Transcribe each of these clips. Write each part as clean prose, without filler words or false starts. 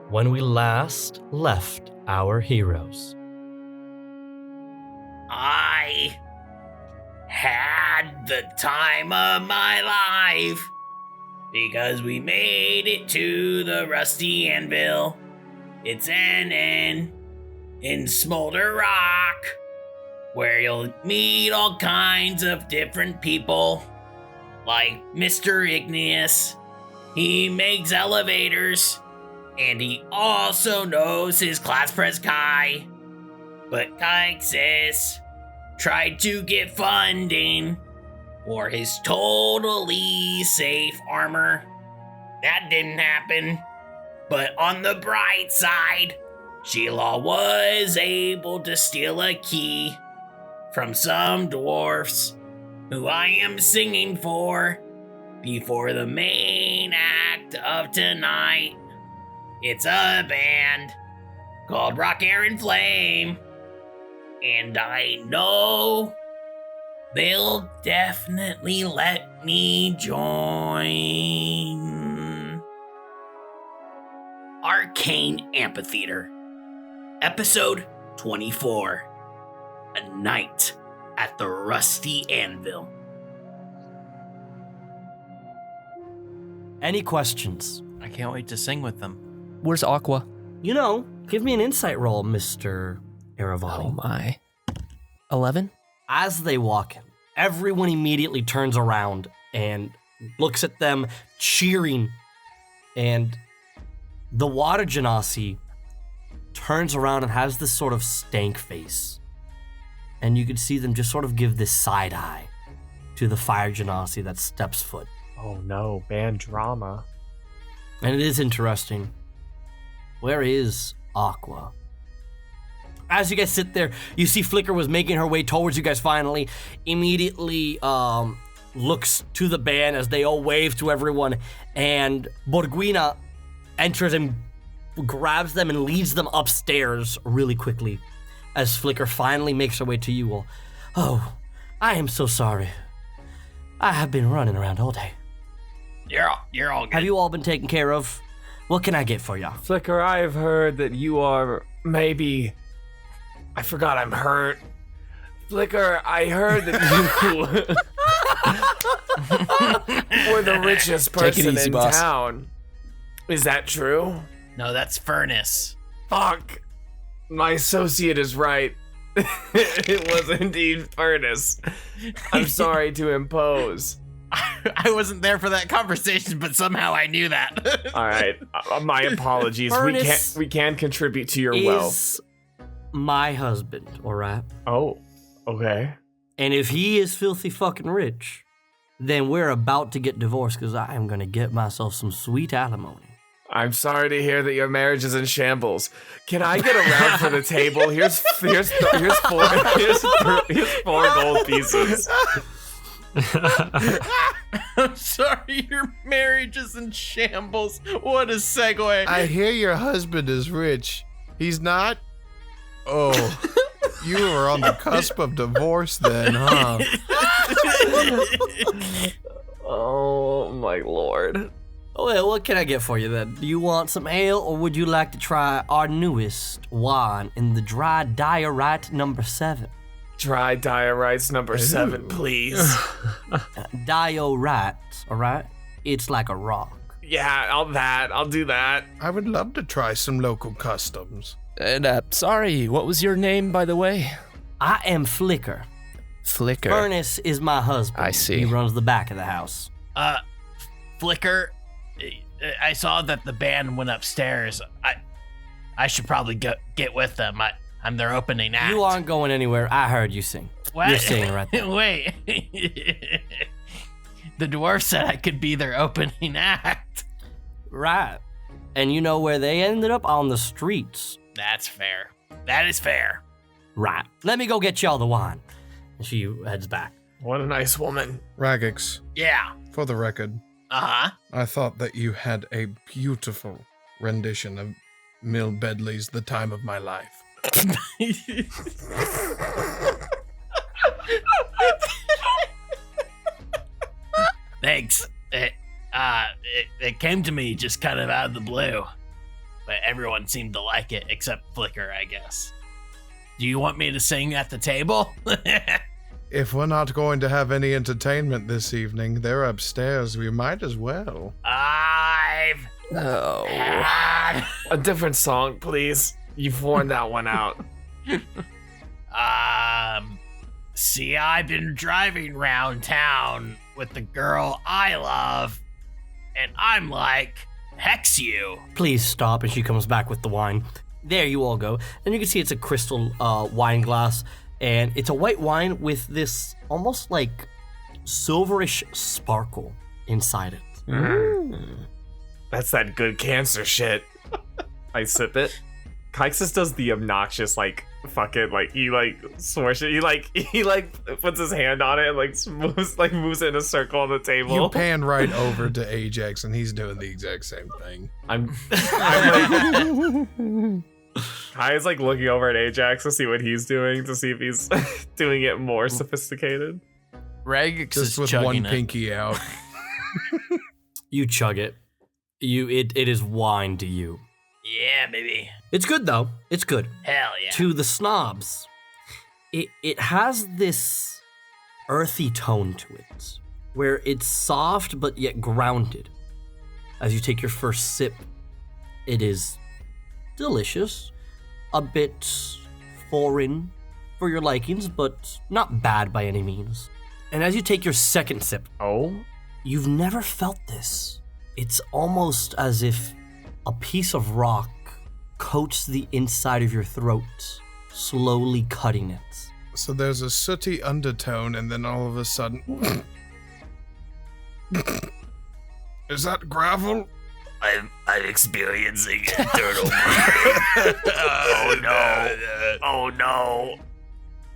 when we last left our heroes. I had the time of my life because we made it to the Rusty Anvil. It's an inn in Smolder Rock where you'll meet all kinds of different people, like Mr. Igneous. He makes elevators, and he also knows his class press Kai. But Kaixus tried to get funding for his totally safe armor. That didn't happen. But on the bright side, Sheelal was able to steal a key from some dwarfs who I am singing for before the main act of tonight. It's a band called Rock, Air, and Flame, and I know they'll definitely let me join. Arcane Amphitheatre, Episode 24, A Night at the Rusty Anvil. Any questions? I can't wait to sing with them. Where's Aqua? Give me an insight roll, Mr. Aaravani. Oh my. 11? As they walk in, everyone immediately turns around and looks at them, cheering. And the water genasi turns around and has this sort of stank face. And you can see them just sort of give this side eye to the fire genasi that steps foot. Oh no, band drama. And it is interesting. Where is Aqua? As you guys sit there, you see Flicker was making her way towards you guys finally. Immediately looks to the band as they all wave to everyone. And Borguina enters and grabs them and leads them upstairs really quickly. As Flicker finally makes her way to you all. Oh, I am so sorry. I have been running around all day. You're all good. Have you all been taken care of? What can I get for y'all? Flicker, I've heard that you are maybe... I forgot I'm hurt. Flicker, I heard that you were the richest person in town. Is that true? No, that's Furnace. Fuck. My associate is right. It was indeed Furnace. I'm sorry to impose. I wasn't there for that conversation, but somehow I knew that. All right, my apologies. We can contribute to your wealth. My husband, all right? Oh, okay. And if he is filthy fucking rich, then we're about to get divorced because I am going to get myself some sweet alimony. I'm sorry to hear that your marriage is in shambles. Can I get around for the table? Here's four gold pieces. I'm sorry, your marriage is in shambles. What a segue. I hear your husband is rich. He's not? Oh, you were on the cusp of divorce then, huh? Oh, my lord. Oh, well, what can I get for you then? Do you want some ale, or would you like to try our newest wine in the dry diorite number 7? Dry diorites number 7, please. Diorite, all right? It's like a rock. Yeah, I'll do that. I would love to try some local customs. And sorry, what was your name, by the way? I am Flicker. Flicker. Furnace is my husband. I see. He runs the back of the house. Flicker, I saw that the band went upstairs. I should probably get with them. I'm their opening act. You aren't going anywhere. I heard you sing. What? You're singing right there. Wait. The dwarf said I could be their opening act. Right. And you know where they ended up? On the streets. That's fair. That is fair. Right. Let me go get y'all the wine. And she heads back. What a nice woman. Raggax, Yeah. for the record, Uh-huh. I thought that you had a beautiful rendition of Mill Bedley's The Time of My Life. Thanks. It came to me just kind of out of the blue. But everyone seemed to like it except Flicker, I guess. Do you want me to sing at the table? If we're not going to have any entertainment this evening, they're upstairs. We might as well. I've Oh. had A different song, please. You've worn that one out. See, I've been driving around town with the girl I love, and I'm like, hex you. Please stop. And she comes back with the wine. There you all go. And you can see it's a crystal wine glass. And it's a white wine with this almost like silverish sparkle inside it. That's that good cancer shit. I sip it. Kaixus does the obnoxious, like, fucking, like, he, like, swish it. He puts his hand on it and, like, moves it in a circle on the table. You pan right over to Ajax, and he's doing the exact same thing. I'm like... Kai is, like, looking over at Ajax to see what he's doing, to see if he's doing it more sophisticated. Raggax Just is with chugging one it. pinky out. You chug it. It is wine to you. Yeah, baby. It's good though. It's good. Hell yeah. To the snobs, it has this earthy tone to it, where it's soft but yet grounded. As you take your first sip, it is delicious, a bit foreign for your likings, but not bad by any means. And as you take your second sip, you've never felt this. It's almost as if a piece of rock coats the inside of your throat, slowly cutting it. So there's a sooty undertone, and then all of a sudden... Is that gravel? I'm experiencing internal bleeding. Oh no.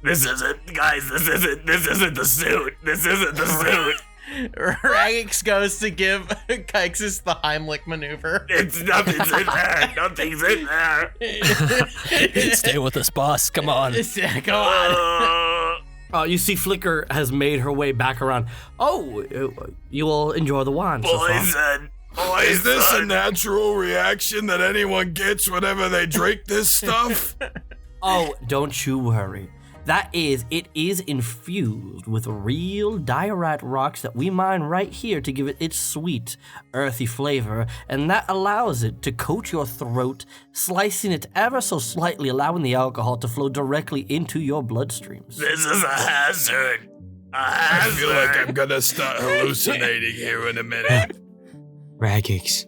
This isn't the suit. This isn't the suit. Raggax goes to give Kaixus the Heimlich maneuver. Nothing's in there. Nothing's in there. Stay with us, boss. Come on. Come on. You see Flicker has made her way back around. Oh, you all enjoy the wine so far. Poison. Is this a natural reaction that anyone gets whenever they drink this stuff? Oh, don't you worry. It is infused with real diorite rocks that we mine right here to give it its sweet, earthy flavor, and that allows it to coat your throat, slicing it ever so slightly, allowing the alcohol to flow directly into your bloodstreams. This is a hazard. I feel like I'm gonna start hallucinating here in a minute. Raggax,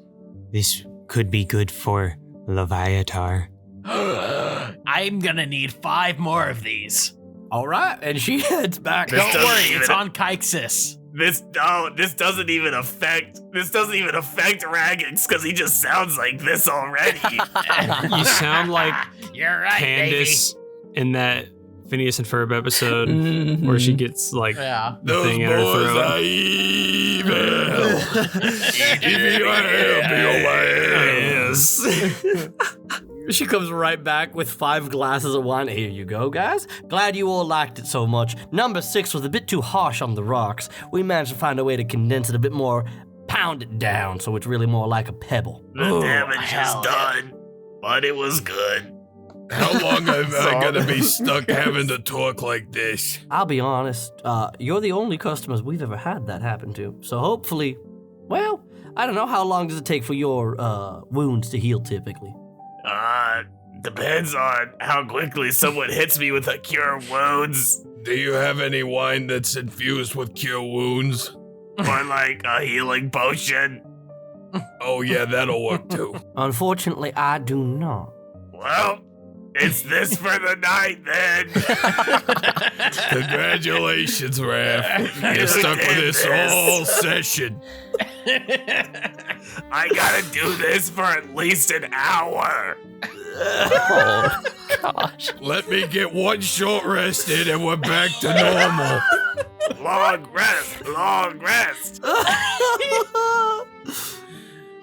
this could be good for Leviatar. I'm gonna need 5 more of these. All right, and she heads back. Don't worry, it's on Kaixus. This doesn't even affect Raggax because he just sounds like this already. You sound like You're right, Candace in that Phineas and Ferb episode where she gets like the thing in her throat. Evil. Give me your hand, She comes right back with 5 glasses of wine. Here you go, guys. Glad you all liked it so much. Number 6 was a bit too harsh on the rocks. We managed to find a way to condense it a bit more, pound it down so it's really more like a pebble. The damage is done, but it was good. How long am I gonna be stuck having to talk like this? I'll be honest, you're the only customers we've ever had that happen to. So hopefully, well, I don't know, how long does it take for your wounds to heal typically? Depends on how quickly someone hits me with a cure wounds. Do you have any wine that's infused with cure wounds? Or like a healing potion. Oh yeah, that'll work too. Unfortunately, I do not. Well, it's this for the night then. Congratulations, Raph. You're stuck with this whole session. I gotta do this for at least an hour. Oh, gosh. Let me get one short rest in and we're back to normal. Long rest.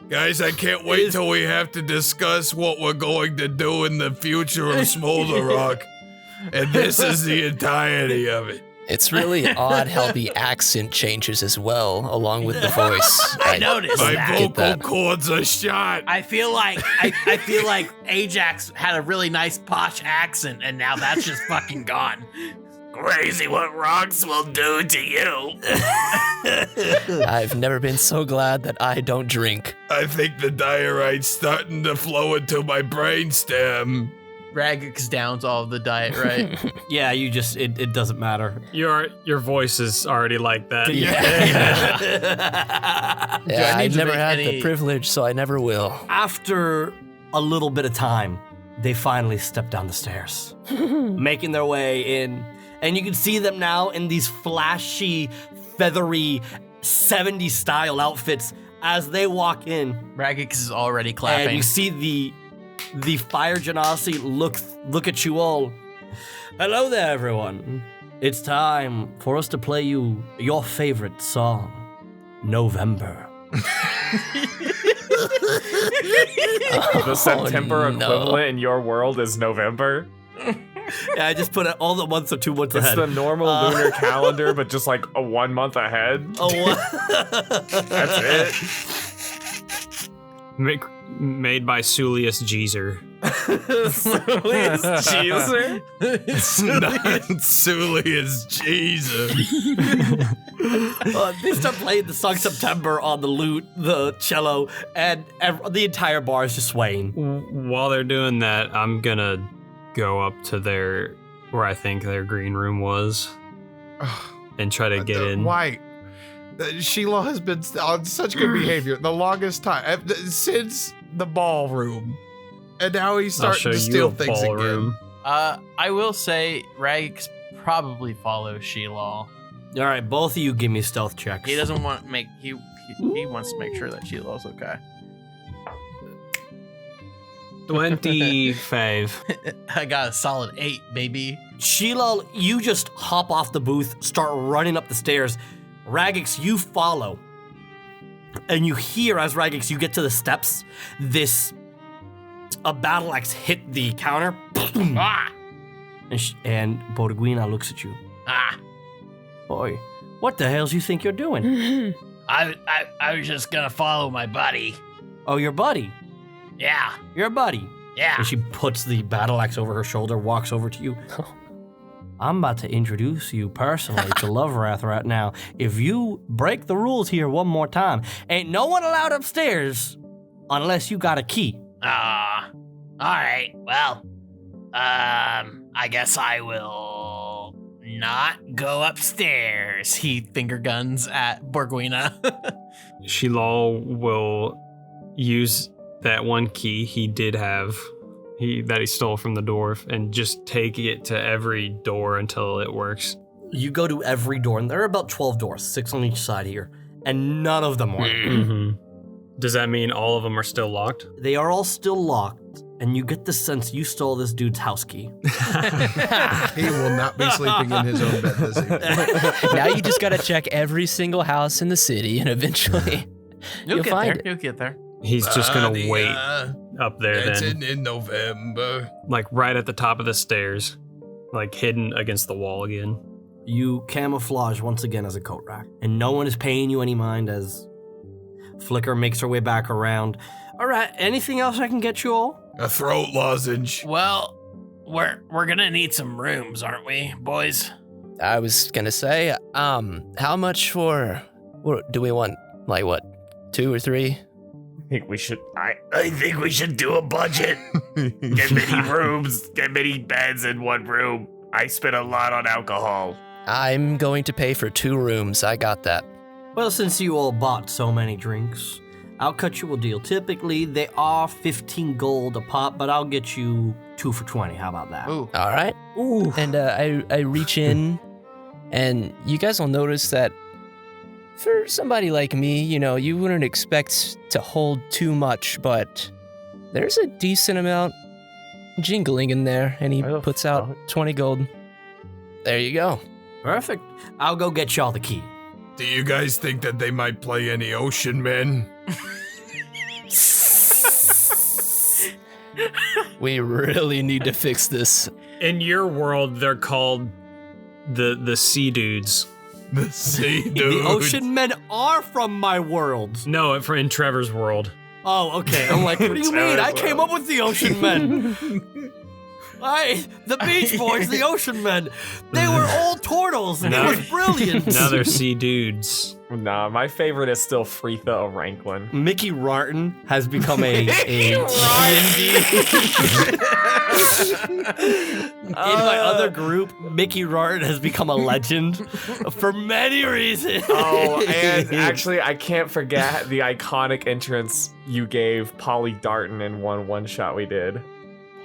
Guys, I can't wait till we have to discuss what we're going to do in the future of Smolder Rock. And this is the entirety of it. It's really odd how the accent changes as well, along with the voice. I noticed My that. vocal cords are shot. I feel like Ajax had a really nice posh accent, and now that's just fucking gone. Crazy what rocks will do to you. I've never been so glad that I don't drink. I think the diorite's starting to flow into my brainstem. Raggax downs all of the diet, right? Yeah, you just it doesn't matter. Your voice is already like that. Yeah, I need I've to never make had any- the privilege, so I never will. After a little bit of time, they finally step down the stairs, making their way in. And you can see them now in these flashy, feathery, 70s style outfits as they walk in. Raggax is already And clapping. you see the fire genasi look at you all. Hello there, everyone. It's time for us to play you your favorite song, November. The September no. equivalent in your world is November. Yeah, I just put it all the months or 2 months It's ahead. the normal lunar calendar, but just like a 1 month ahead. Oh, what? That's it. Made by Sulius Jeezer. Cheeser? Sully is Jesus. They start playing the song September on the lute, the cello, and the entire bar is just swaying. While they're doing that, I'm gonna go up to where I think their green room was and try to get in. Why? Sheelal has been on such good behavior the longest time since the ballroom, and now he's I'll starting show to you steal a things ballroom. I will say Raggax probably follows Sheelal. All right, both of you give me stealth checks. He doesn't want to make he wants to make sure that Sheelal's okay. 25. I got a solid 8, baby. Sheelal, you just hop off the booth, start running up the stairs. Raggax, you follow. And you hear, as Raggax, you get to the steps, a battle axe hit the counter. Ah! And Borguina looks at you. Ah, Boy, what the hells you think you're doing? I was just gonna follow my buddy. Oh, your buddy. Yeah, Your buddy. yeah. And she puts the battle axe over her shoulder, walks over to you. I'm about to introduce you personally to Lovewrath right now. If you break the rules here one more time, ain't no one allowed upstairs unless you got a key. All right. Well, I guess I will not go upstairs. He finger guns at Borguina. Sheelal will use that one key he did have, that he stole from the dwarf, and just take it to every door until it works. You go to every door, and there are about 12 doors, 6 on each side here, and none of them work. Mm-hmm. Does that mean all of them are still locked? They are all still locked, and you get the sense you stole this dude's house key. He will not be sleeping in his own bed this evening. Now you just gotta check every single house in the city, and eventually You'll get find there. it. You'll get there. He's just gonna wait up there It's then, in November. like right at the top of the stairs, like hidden against the wall again. You camouflage once again as a coat rack, and no one is paying you any mind as Flicker makes her way back around. All right, anything else I can get you all? A throat lozenge. Well, we're gonna need some rooms, aren't we, boys? I was gonna say, how much for? What do we want? Like what? 2 or 3? I think we should. I think we should do a budget. Get many rooms, get many beds in one room. I spent a lot on alcohol. I'm going to pay for 2 rooms. I got that. Well, since you all bought so many drinks, I'll cut you a deal. Typically, they are 15 gold a pop, but I'll get you 2 for 20. How about that? Ooh. All right. Ooh. And I reach in, and you guys will notice that for somebody like me, you wouldn't expect to hold too much, but there's a decent amount jingling in there, and he Why the puts out fuck? 20 gold. There you go. Perfect. I'll go get y'all the key. Do you guys think that they might play any ocean men? We really need to fix this. In your world, they're called the sea dudes. The sea dude. The ocean men are from my world. No, in Trevor's world. Oh, okay. I'm like, what do you mean? I came up with the ocean men. The Beach Boys, the ocean men. They were old turtles, and it was brilliant. Now they're sea dudes. Nah, my favorite is still Freetha O'Ranklin. Mickey Rarton has become a D&D. In my other group, Mickey Rarton has become a legend for many reasons. Oh, and actually, I can't forget the iconic entrance you gave Polly Darton in one shot we did.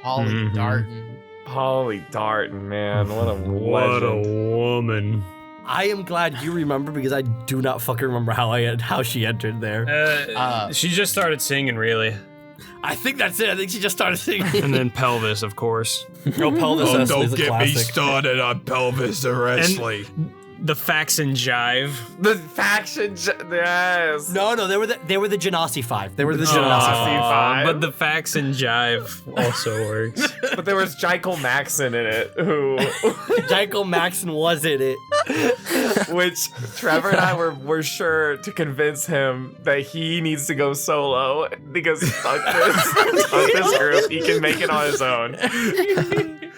Holly Mhm. Darton. Polly Darton, man, what a What a legend. woman. I am glad you remember because I do not fucking remember how she entered there. She just started singing, really. I think that's it. I think she just started singing. And then Pelvis, of course. No, Pelvis Oh, Wrestling is don't a get me classic. started on pelvis wrestling. The Fax and Jive. The faction, yes. No, they were the Genasi 5. They were the Oh. Genasi 5. Five. But the Fax and Jive also works. But there was Jekyll Maxon in it, who, Jekyll Maxon was in it. which Trevor and I were sure to convince him that he needs to go solo because fuck this group, he can make it on his own.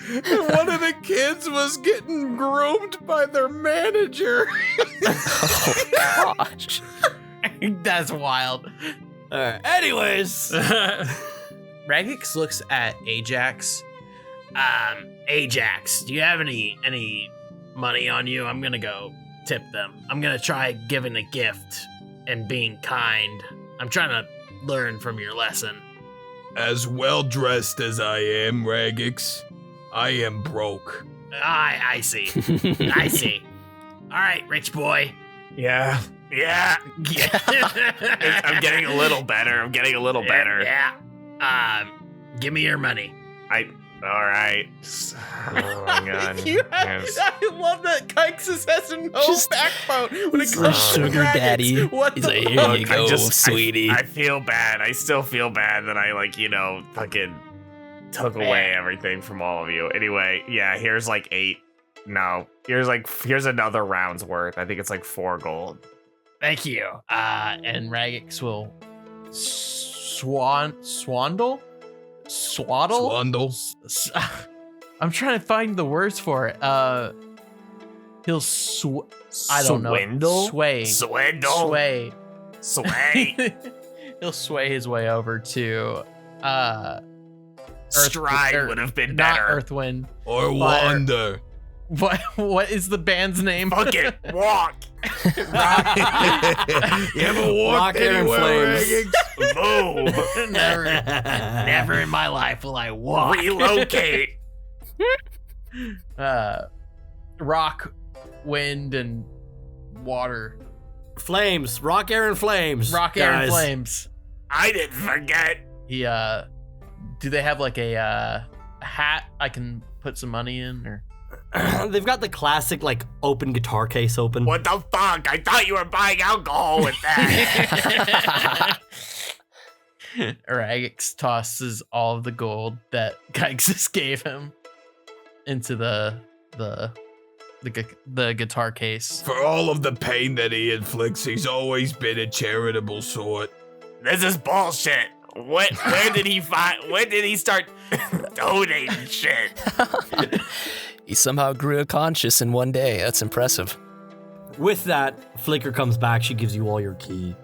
One of the kids was getting groomed by their manager. Oh gosh. That's wild. All right. Anyways, Raggax looks at Ajax. Ajax, do you have any money on you? I'm gonna go tip them. I'm gonna try giving a gift and being kind. I'm trying to learn from your lesson. As well dressed as I am, Raggax, I am broke. I see. I see. All right, rich boy. Yeah. Yeah. I'm getting a little better. Yeah. Give me your money. All right. Oh my god. Yes. I love that Kaixus has no Just- backbone when it He's comes a to sugar Raggax. daddy. What He's the like, here fuck? you go, sweetie. I feel bad. I still feel bad that I fucking took away everything from all of you. Anyway, yeah, here's like 8. No, here's another round's worth. I think it's like 4 gold. Thank you. And Raggax will swaddle? Swandle. I'm trying to find the words for it. He'll I don't know. Swindle? Sway. Swindle? Sway. Sway? He'll sway his way over to Stride would have been not better. Earthwind. Or Fire. wander. What is the band's name? Fuck it, walk. You ever walked Rock, air, and anywhere, flames. Raggax? Move. Never in my life will I walk. Relocate. Rock, wind, and water. flames, rock, air, and flames. Rock, air, and guys. flames. I didn't forget. He do they have like a hat I can put some money in, or They've got the classic like open guitar case open. What the fuck? I thought you were buying alcohol with that. Raggax tosses all of the gold that Kaixus gave him into the guitar case. For all of the pain that he inflicts, he's always been a charitable sort. This is bullshit. When did he start donating shit? He somehow grew a conscience in one day. That's impressive. With that, Flicker comes back. She gives you all your key.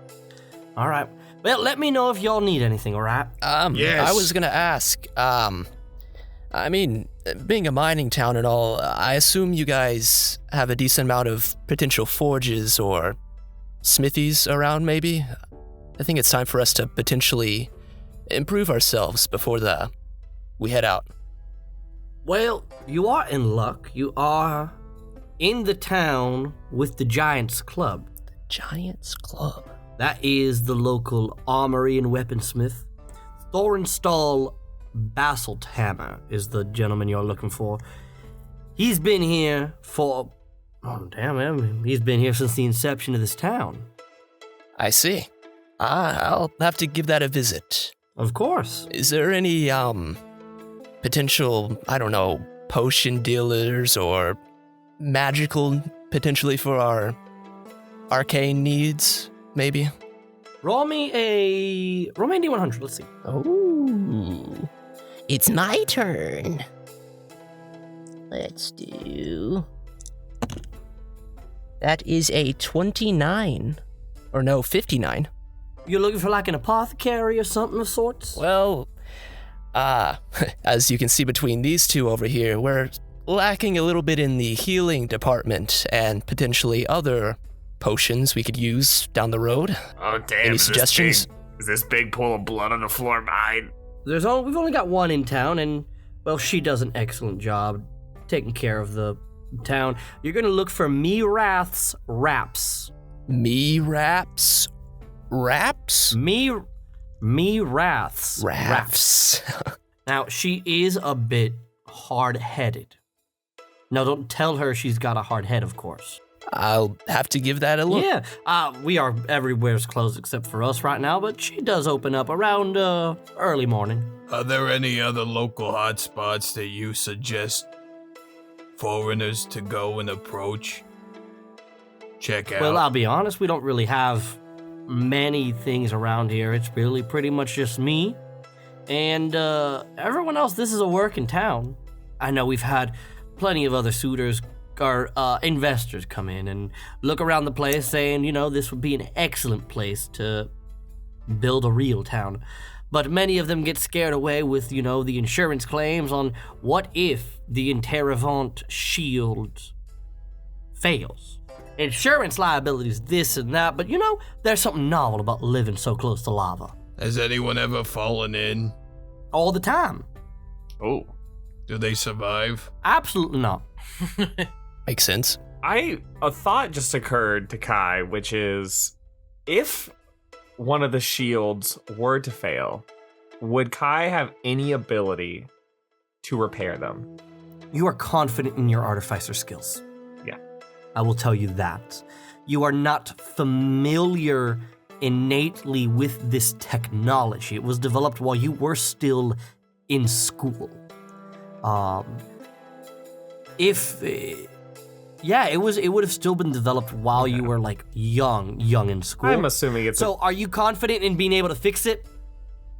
All right. Well, let me know if y'all need anything, all right? Yes. I was gonna ask, I mean, being a mining town and all, I assume you guys have a decent amount of potential forges or smithies around, maybe? I think it's time for us to potentially improve ourselves before we head out. Well, you are in luck. You are in the town with the Giants Club. Giants Club. That is the local armory and weaponsmith. Thorinstall Basilthammer is the gentleman you're looking for. He's been here for... Oh, damn it. He's been here since the inception of this town. I see. I'll have to give that a visit. Of course. Is there any, potential, I don't know, potion dealers or magical, potentially for our arcane needs, maybe? Roll me a D100. Let's see. Oh, it's my turn. Let's do... That is a 29. Or no, 59. You're looking for like an apothecary or something of sorts? Well, as you can see between these two over here, we're lacking a little bit in the healing department and potentially other potions we could use down the road. Oh damn! Any suggestions? Is this big pool of blood on the floor mine? We've only got one in town, and well, she does an excellent job taking care of the town. You're gonna look for Mirath's wraps. Mirath's wraps? Mirath's Wraps. Now, she is a bit hard-headed. Now, don't tell her she's got a hard head, of course. I'll have to give that a look. Yeah, we are everywhere's closed except for us right now, but she does open up around early morning. Are there any other local hotspots that you suggest foreigners to go and approach? Check out. Well, I'll be honest, we don't really have many things around here. It's really pretty much just me and everyone else. This is a working town. I know we've had plenty of other suitors or investors come in and look around the place saying, you know, this would be an excellent place to build a real town. But many of them get scared away with, you know, the insurance claims on what if the Interrevant shield fails. Insurance liabilities, this and that, but you know, there's something novel about living so close to lava. Has anyone ever fallen in? All the time. Oh. Do they survive? Absolutely not. Makes sense. A thought just occurred to Kai, which is, if one of the shields were to fail, would Kai have any ability to repair them? You are confident in your artificer skills. Yeah. I will tell you that. You are not familiar innately with this technology. It was developed while you were still in school. It would have still been developed while you were like young in school. I'm assuming it's so. Are you confident in being able to fix it?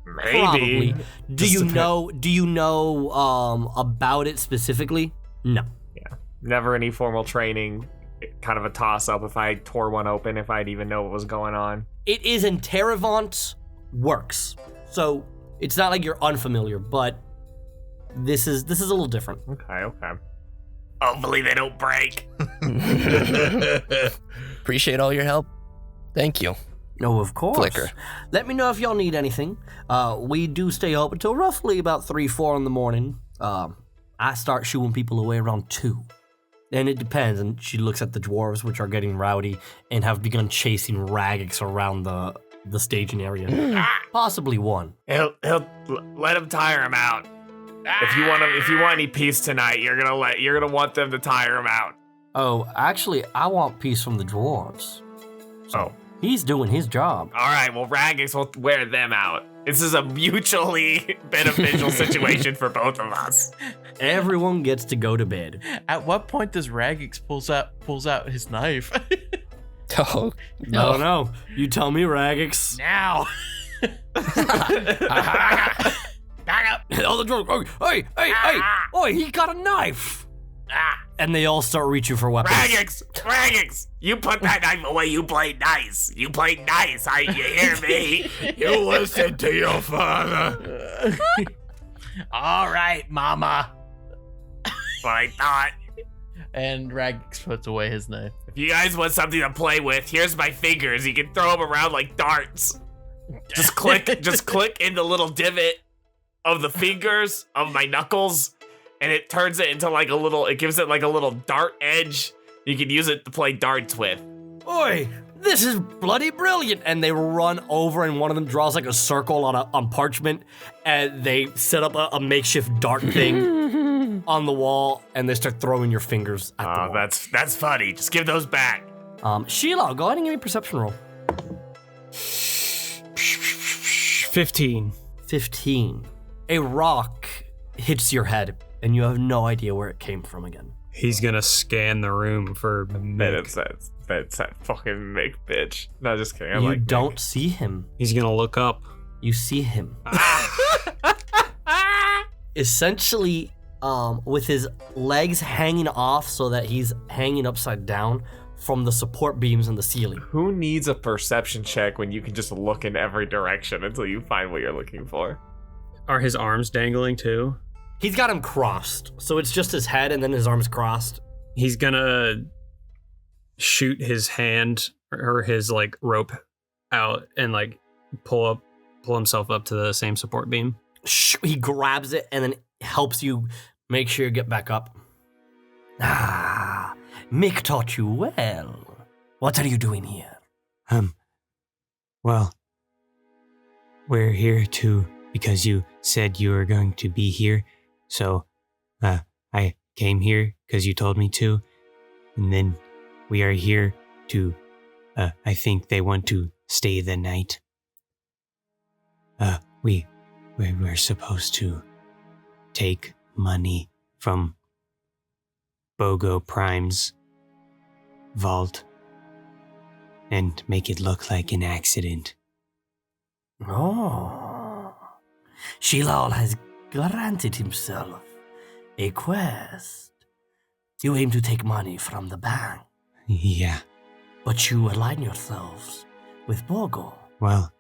maybe. Probably. Do Just you depend- know? Do you know about it specifically? No. Yeah. Never any formal training. Kind of a toss up if I tore one open, if I'd even know what was going on. It is in Terravant works, so it's not like you're unfamiliar, but this is a little different. Okay. Hopefully they don't break. Appreciate all your help. Thank you. No, of course. Flicker. Let me know if y'all need anything. We do stay open till roughly about 3-4 in the morning. I start shooing people away around 2. And it depends. And she looks at the dwarves, which are getting rowdy and have begun chasing Raggax around the staging area. Possibly one. He'll let him tire him out. If you want any peace tonight, you're gonna want them to tire him out. Oh, actually, I want peace from the dwarves. Oh. He's doing his job. All right, well, Raggax will wear them out. This is a mutually beneficial situation for both of us. Everyone gets to go to bed. At what point does Raggax pulls out his knife? Oh, No, no. You tell me, Raggax. Now. Back up. All the dwarves. Hey! Oi, he got a knife! And they all start reaching for weapons. Raggax, you put that knife away. You played nice. You hear me? You listen to your father. All right, mama. That's what I thought. And Raggax puts away his knife. If you guys want something to play with, here's my fingers. You can throw them around like darts. Just click in the little divot of the fingers of my knuckles, and it turns it into it gives it like a little dart edge. You can use it to play darts with. Oi, this is bloody brilliant! And they run over, and one of them draws like a circle on parchment, and they set up a makeshift dart thing on the wall, and they start throwing your fingers at the wall. That's funny. Just give those back. Sheelal, go ahead and give me a perception roll. 15. 15. A rock hits your head, and you have no idea where it came from again. He's gonna scan the room for Then Mick. it's that fucking Mick bitch. No, just kidding. I You like don't Mick. see him. He's gonna look up. You see him. Essentially, with his legs hanging off so that he's hanging upside down from the support beams in the ceiling. Who needs a perception check when you can just look in every direction until you find what you're looking for? Are his arms dangling too? He's got him crossed, so it's just his head and then his arms crossed. He's gonna shoot his hand or his like rope out and like pull himself up to the same support beam. He grabs it and then helps you make sure you get back up. Ah, Mick taught you well. What are you doing here? Well, we're here because you said you were going to be here, so, I came here because you told me to, and then we are here to, I think they want to stay the night. We're supposed to take money from Bogo Prime's vault and make it look like an accident. Oh. Sheelal has granted himself a quest. You aim to take money from the bank, Yeah, but you align yourselves with Bogo. well,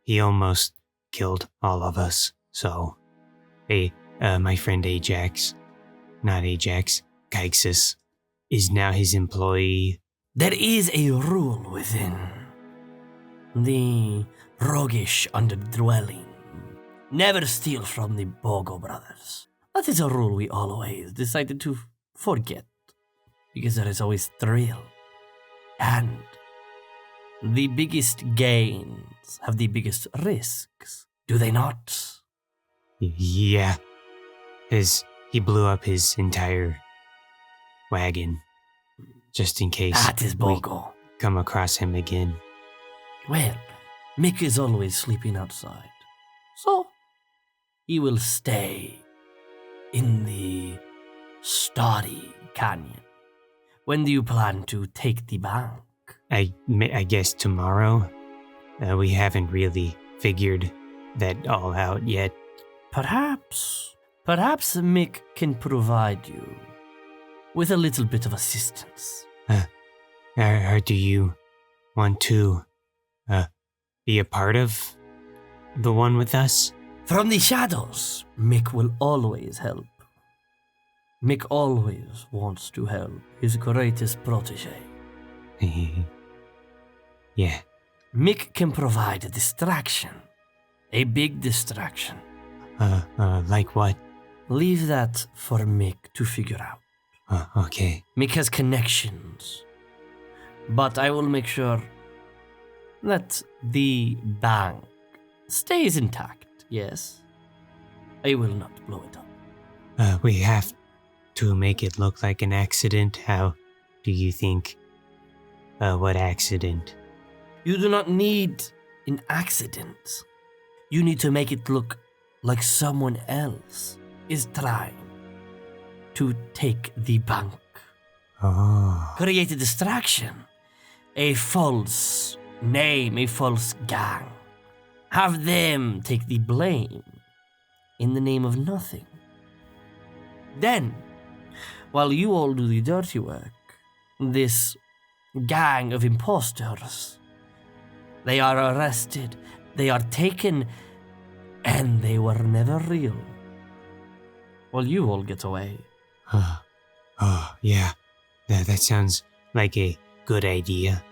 he almost killed all of us, so my friend Kaixus, is now his employee. There is a rule within the roguish underdwelling. Never steal from the Bogo brothers. That is a rule we always decided to forget, because there is always thrill. And the biggest gains have the biggest risks, do they not? Yeah, he blew up his entire wagon, just in case That is we Bogo. come across him again. Well, Mick is always sleeping outside, so he will stay in the starry canyon. When do you plan to take the bank? I guess tomorrow. We haven't really figured that all out yet. Perhaps Mick can provide you with a little bit of assistance. Or do you want to be a part of the one with us? From the shadows, Mick will always help. Mick always wants to help his greatest protege. Yeah. Mick can provide a distraction. A big distraction. Like what? Leave that for Mick to figure out. Okay. Mick has connections. But I will make sure that the bank stays intact, yes? I will not blow it up. We have to make it look like an accident. How do you think? What accident? You do not need an accident. You need to make it look like someone else is trying to take the bank. Oh. Create a distraction. A false name, a false gang. Have them take the blame in the name of nothing. Then, while you all do the dirty work, this gang of imposters, they are arrested, they are taken, and they were never real. Well, you all get away. Yeah. That sounds like a good idea.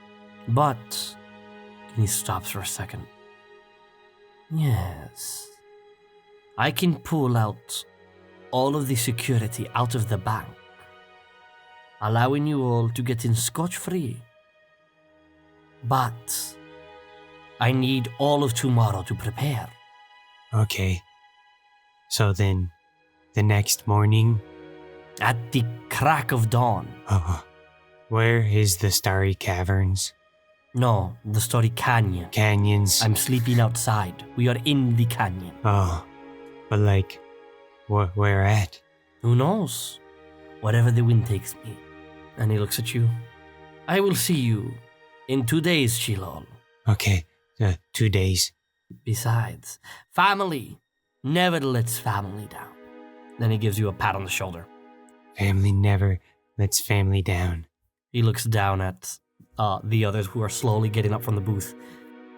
But, he stops for a second. Yes. I can pull out all of the security out of the bank, allowing you all to get in scotch-free. But I need all of tomorrow to prepare. Okay. So then, the next morning, At the crack of dawn. where is the Starry Caverns? No, the story canyon. Canyons? I'm sleeping outside. We are in the canyon. Oh, but like, where at? Who knows? wherever the wind takes me. And he looks at you. I will see you in 2 days, Sheelal. Okay, 2 days. Besides, family never lets family down. Then he gives you a pat on the shoulder. Family never lets family down. He looks down at the others who are slowly getting up from the booth.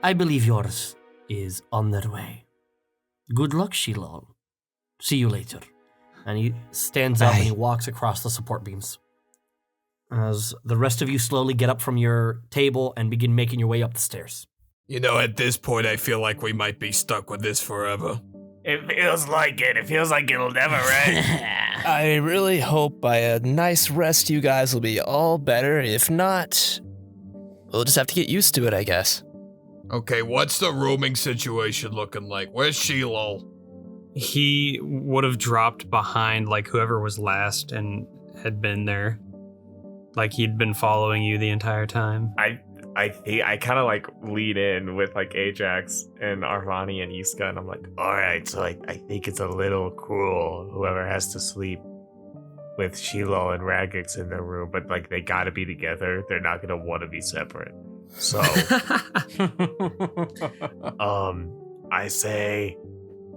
I believe yours is on their way. Good luck, Sheelal. See you later. And he stands up Bye. and he walks across the support beams. As the rest of you slowly get up from your table and begin making your way up the stairs. You know, at this point, I feel like we might be stuck with this forever. It feels like it. It feels like it'll never end. I really hope by a nice rest you guys will be all better. If not, we'll just have to get used to it, I guess. Okay, what's the rooming situation looking like? Where's Sheelal? He would have dropped behind like whoever was last and had been there. Like he'd been following you the entire time. I think I kind of like lead in with like Ajax and Aaravani and Iska, and I'm like, All right, so I think it's a little cruel. Whoever has to sleep with Sheelal and Raggax in the room, but like they gotta be together. They're not gonna want to be separate. So, I say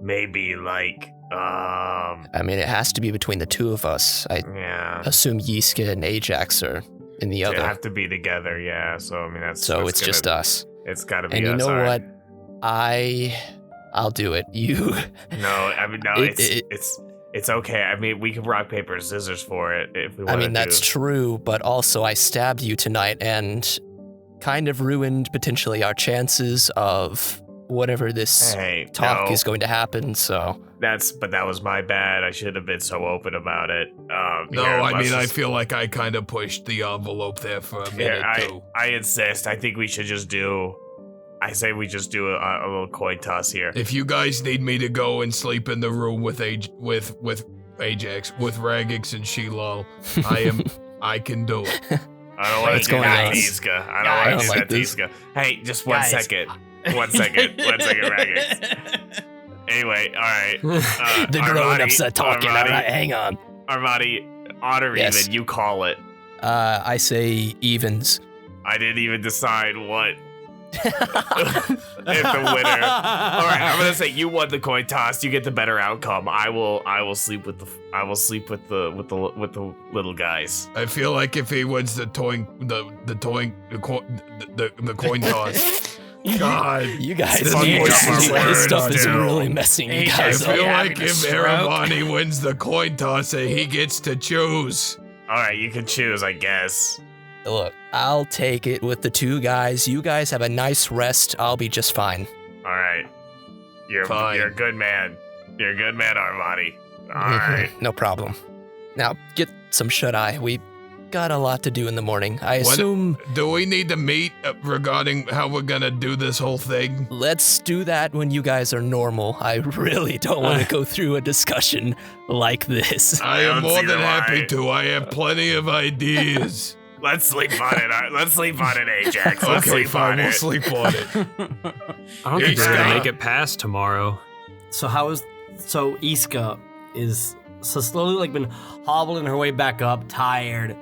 maybe like, I mean, it has to be between the two of us. I yeah, assume Yiska and Ajax are in the they other. have to be together. Yeah, so I mean that's So that's it's just us. It's gotta be And you us. know all right. what? I'll do it. You. No, I mean no, It- it's okay. I mean we can rock paper scissors for it if we I want. mean, that's true, but also I stabbed you tonight and kind of ruined potentially our chances of whatever this Hey, talk no, is going to happen, so. but that was my bad. I should have been so open about it. No, here, I let's mean, I just- feel like I kind of pushed the envelope there for a minute, Here, too. I insist. I think we should just do. I say we just do a little coin toss here. If you guys need me to go and sleep in the room with Ajax, with Raggax and Sheelal, I can do it. I don't want What's to do going that, on? Iska. I I don't want don't to do like that, this. Iska. Hey, just one Guys. second. One second, Raggax. Anyway, all right. The grown Armani- ups are talking. Armani- All right, hang on. Armani, odd or Yes. even, you call it. I say evens. I didn't even decide what. If the winner. All right, I'm gonna say you won the coin toss. You get the better outcome. I will sleep with the little guys. I feel like if he wins the coin toss, God, You guys, This fucking this got my words, stuff is dude. really messing you Hey, I guys guys, feel up. like having a if stroke? Aaravani wins the coin toss, he gets to choose. All right, you can choose, I guess. Look, I'll take it with the two guys. You guys have a nice rest. I'll be just fine. All right, you're Fine. a good man. You're a good man, Armani. All right. No problem. Now, get some shut-eye. We got a lot to do in the morning. I What- assume Do we need to meet regarding how we're gonna do this whole thing? let's do that when you guys are normal. I really don't want to go through a discussion like this. I don't am more see than the happy why. to. I have plenty of ideas. Let's sleep on it. Let's sleep on it, Ajax. Let's Okay, sleep fine. on We'll it. sleep on it. I don't think we're gonna Iska. make it past tomorrow. So Iska is slowly like been hobbling her way back up, tired,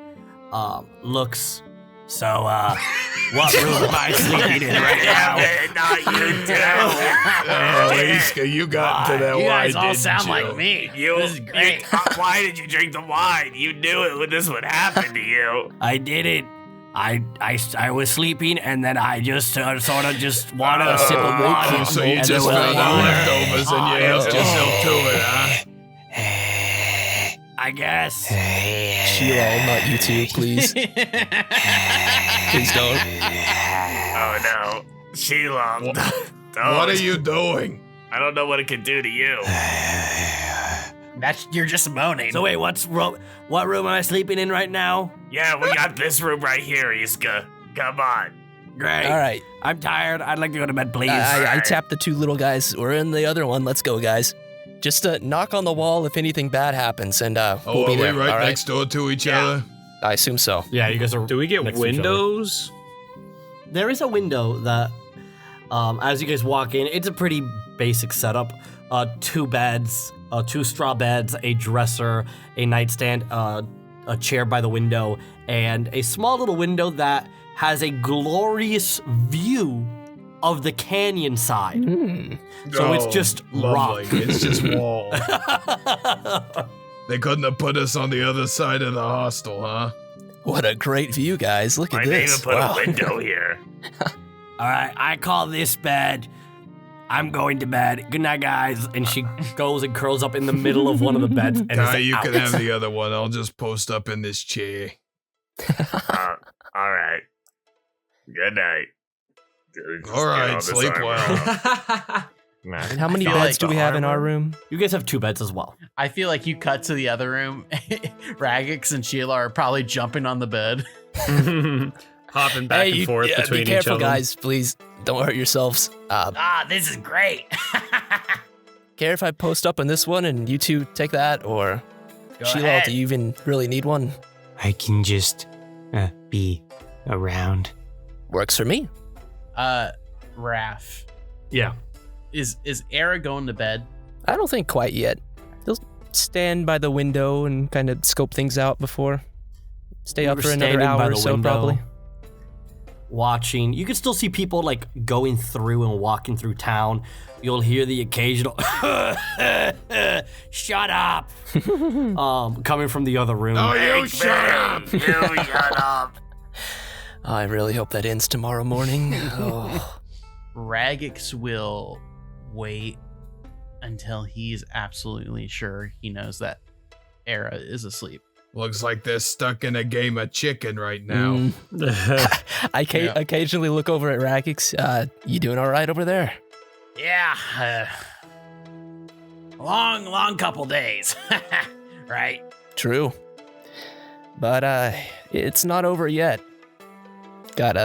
looks. So, what room am I sleeping in right now? Damn it, not you too. Oh, Iska, you got to that You wine, guys all didn't sound you? like me. You, This is great. why did you drink the wine? You knew it when this would happen to you. I did it. I was sleeping and then I just sort of just wanted a Oh, sip of water. So you and just then found well, the leftovers and you helped yourself to it, huh? I guess. Sheelal, not you two, please. Please don't. Oh no, Sheelal. What are you doing? I don't know what it can do to you. You're just moaning. So wait, what room am I sleeping in right now? Yeah, we got this room right here, Iska. Come on. Great. All right. I'm tired. I'd like to go to bed, please. I tapped the two little guys. We're in the other one. Let's go, guys. Just knock on the wall if anything bad happens, and Oh, we'll be are we there. right all right? next door to each other? I assume so. Yeah, you guys are. Do we get next to each other. windows? There is a window that, as you guys walk in, it's a pretty basic setup. 2 beds, 2 straw beds, a dresser, a nightstand, a chair by the window, and a small little window that has a glorious view of the canyon side. So it's just lovely. rock. It's just wall. They couldn't have put us on the other side of the hostel, huh? What a great view, guys. Look at I didn't this. even put a window here. All right, I call this bed. I'm going to bed. Good night, guys. And she goes and curls up in the middle of one of the beds. And Kai, is you out. can have the other one. I'll just post up in this chair. All right. Good night. All right, sleep well. And how many feel beds like do we have in our room? You guys have 2 beds as well. I feel like you cut to the other room. Raggax and Sheelal are probably jumping on the bed. Hopping back and forth between be careful, each of them. guys. Please don't hurt yourselves. This is great. Care if I post up on this one and you two take that, or Go Sheelal, ahead. do you even really need one? I can just be around. Works for me. Raph, Yeah. is Era going to bed? I don't think quite yet. He'll stand by the window and kind of scope things out before. Stay You up were for another standing by hour or the so, window, probably. Watching. You can still see people like going through and walking through town. You'll hear the occasional shut up coming from the other room. Oh, you shut up! You shut up. I really hope that ends tomorrow morning. Oh. Raggax will wait until he's absolutely sure he knows that Era is asleep. Looks like they're stuck in a game of chicken right now. I occasionally look over at Raggax. You doing all right over there? Yeah. Long couple days. Right? True. But it's not over yet. Got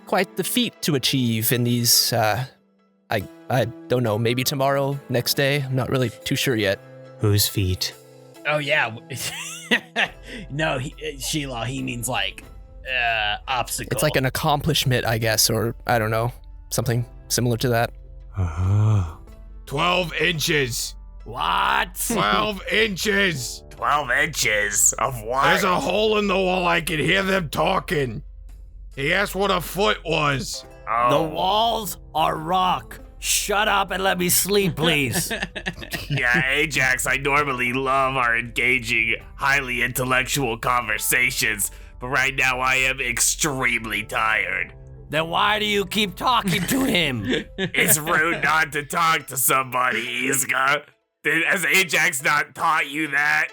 quite the feat to achieve in these I don't know, maybe tomorrow, next day. I'm not really too sure yet. Whose feet? Oh, yeah. No, Sheelal, he means like obstacle. It's like an accomplishment, I guess, or I don't know, something similar to that. Oh. 12 inches. What? 12 inches. 12 inches of what? There's a hole in the wall. I can hear them talking. He asked what a foot was. Oh. The walls are rock. Shut up and let me sleep, please. Yeah, Ajax, I normally love our engaging, highly intellectual conversations, but right now I am extremely tired. Then why do you keep talking to him? It's rude not to talk to somebody, Iska. Has Ajax not taught you that?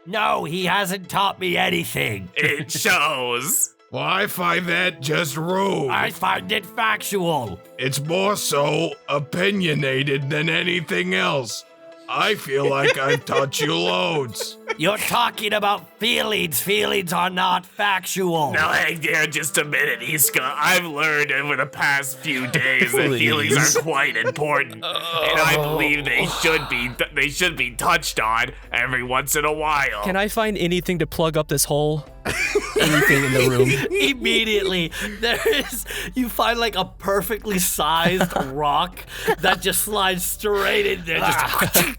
No, he hasn't taught me anything. It shows. Well, I find that just rude. I find it factual. It's more so opinionated than anything else. I feel like I've taught you loads. You're talking about feelings. Feelings are not factual. Now hang there just a minute, Iska. I've learned over the past few days that feelings are quite important, and I believe they should be touched on every once in a while. Can I find anything to plug up this hole? Anything in the room? Immediately, you find like a perfectly sized rock that just slides straight in there. Just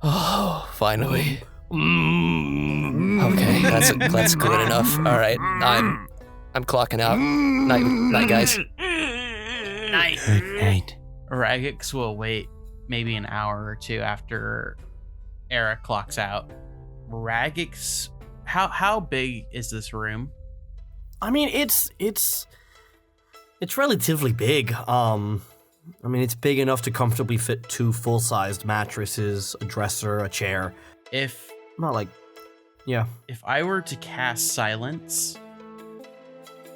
Oh, finally. Okay, that's good enough. All right, I'm clocking out. Night, guys. Night. Good night. Raggax will wait maybe an hour or two after Era clocks out. Raggax, how big is this room? I mean, it's relatively big. I mean, it's big enough to comfortably fit 2 full-sized mattresses, a dresser, a chair. If Not like, yeah. If I were to cast silence,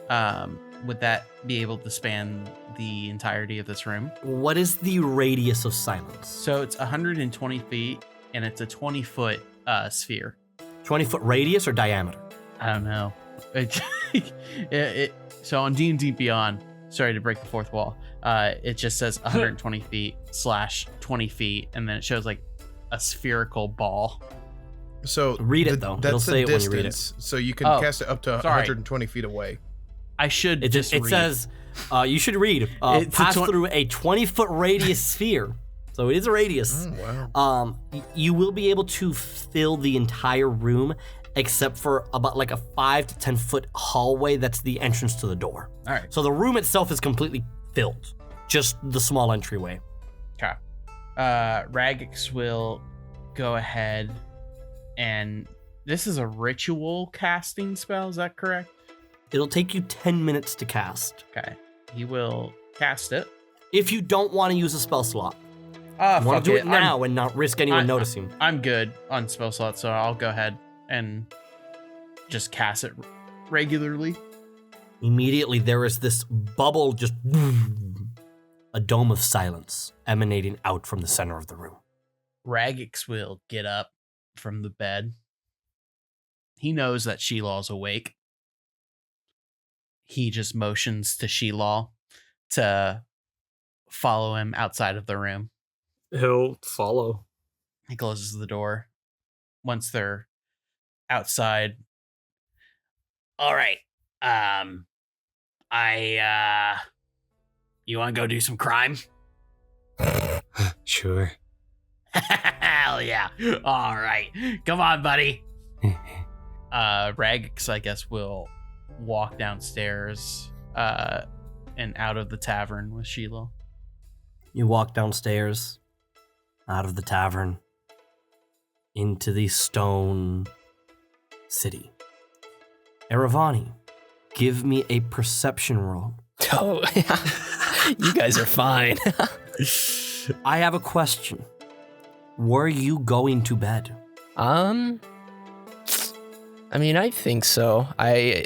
would that be able to span the entirety of this room? What is the radius of silence? So it's 120 feet, and it's a 20-foot sphere. 20-foot radius or diameter? I don't know. So on D&D Beyond, sorry to break the fourth wall, it just says 120 feet / 20 feet, and then it shows like a spherical ball. So Read it, though. It'll That's say the it when you read it. distance. So you can Oh, cast it up to sorry. 120 feet away. I should It just read. says, you should read, It's a pass through a 20-foot radius sphere. So it is a radius. Oh, wow. You will be able to fill the entire room except for about like a 5 to 10 foot hallway that's the entrance to the door. All right. So the room itself is completely filled, just the small entryway. Okay. Raggax will go ahead and this is a ritual casting spell, is that correct? It'll take you 10 minutes to cast. Okay. He will cast it. If you don't want to use a spell slot. You want to do it now and not risk anyone noticing. I'm good on spell slots, so I'll go ahead and just cast it regularly. Immediately, there is this bubble, just a dome of silence emanating out from the center of the room. Raggax will get up from the bed. He knows that Sheelal's awake. He just motions to Sheelal to follow him outside of the room. He'll follow. He closes the door. Once they're outside. All right. You want to go do some crime? Sure. Hell yeah. All right. Come on, buddy. Raggax, I guess, will walk downstairs and out of the tavern with Sheelal. You walk downstairs, out of the tavern, into the stone city. Aaravani, give me a perception roll. Oh, you guys are fine. I have a question. Were you going to bed? I mean, I think so. I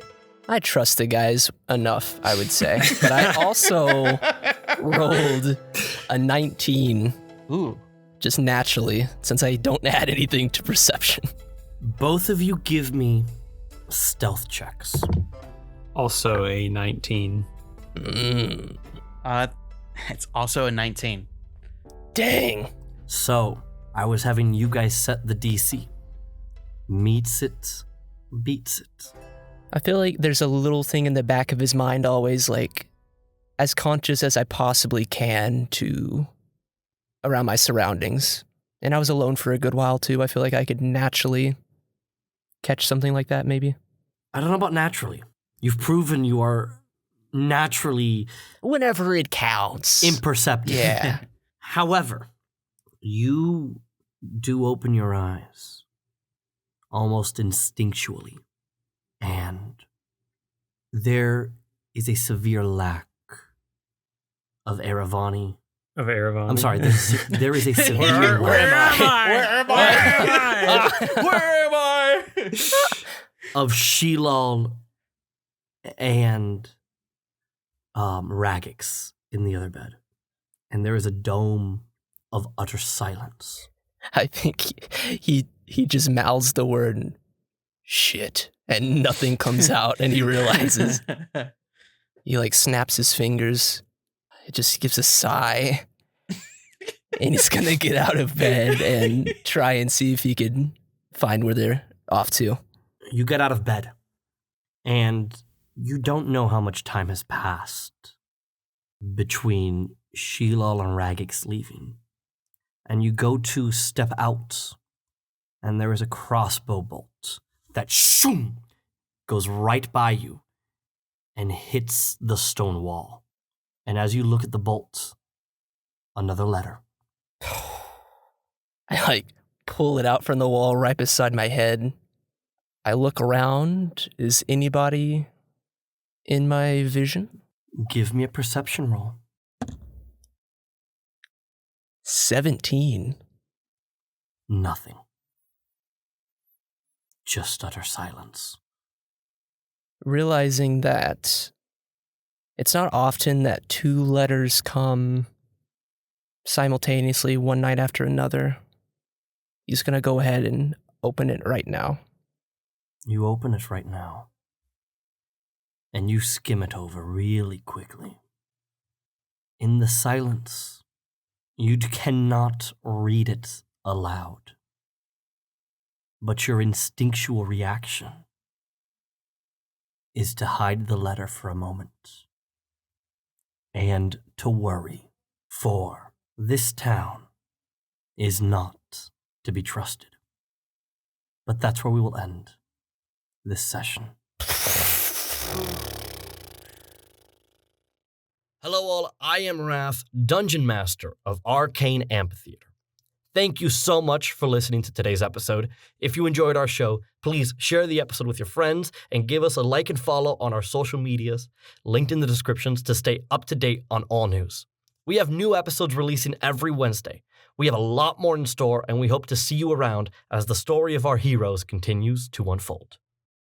trust the guys enough, I would say. But I also rolled a 19. Ooh. Just naturally, since I don't add anything to perception. Both of you give me stealth checks. Also a 19. It's also a 19. Dang. So, I was having you guys set the DC. Meets it, beats it. I feel like there's a little thing in the back of his mind always, like, as conscious as I possibly can to around my surroundings. And I was alone for a good while, too. I feel like I could naturally catch something like that, maybe. I don't know about naturally. You've proven you are naturally... Whenever it counts. Imperceptible. Yeah. However, you do open your eyes almost instinctually, and there is a severe lack of Aaravani. Of Aaravani. I'm sorry, there is a severe lack of Sheelal and Raggax in the other bed. And there is a dome of utter silence. I think he just mouths the word shit and nothing comes out and he realizes. He like snaps his fingers. It just gives a sigh. And he's gonna get out of bed and try and see if he can find where they're off to. You get out of bed and you don't know how much time has passed between Sheelal and Raggax leaving. And you go to step out, and there is a crossbow bolt that shoom, goes right by you and hits the stone wall. And as you look at the bolt, another letter. I like pull it out from the wall right beside my head. I look around. Is anybody in my vision? Give me a perception roll. 17. Nothing. Just utter silence. Realizing that it's not often that two letters come simultaneously one night after another, he's going to go ahead and open it right now. You open it right now, and you skim it over really quickly. In the silence, you cannot read it aloud, but your instinctual reaction is to hide the letter for a moment and to worry, for this town is not to be trusted. But that's where we will end this session. Hello all, I am Wrath, Dungeon Master of Arcane Amphitheatre. Thank you so much for listening to today's episode. If you enjoyed our show, please share the episode with your friends and give us a like and follow on our social medias, linked in the descriptions to stay up to date on all news. We have new episodes releasing every Wednesday. We have a lot more in store, and we hope to see you around as the story of our heroes continues to unfold.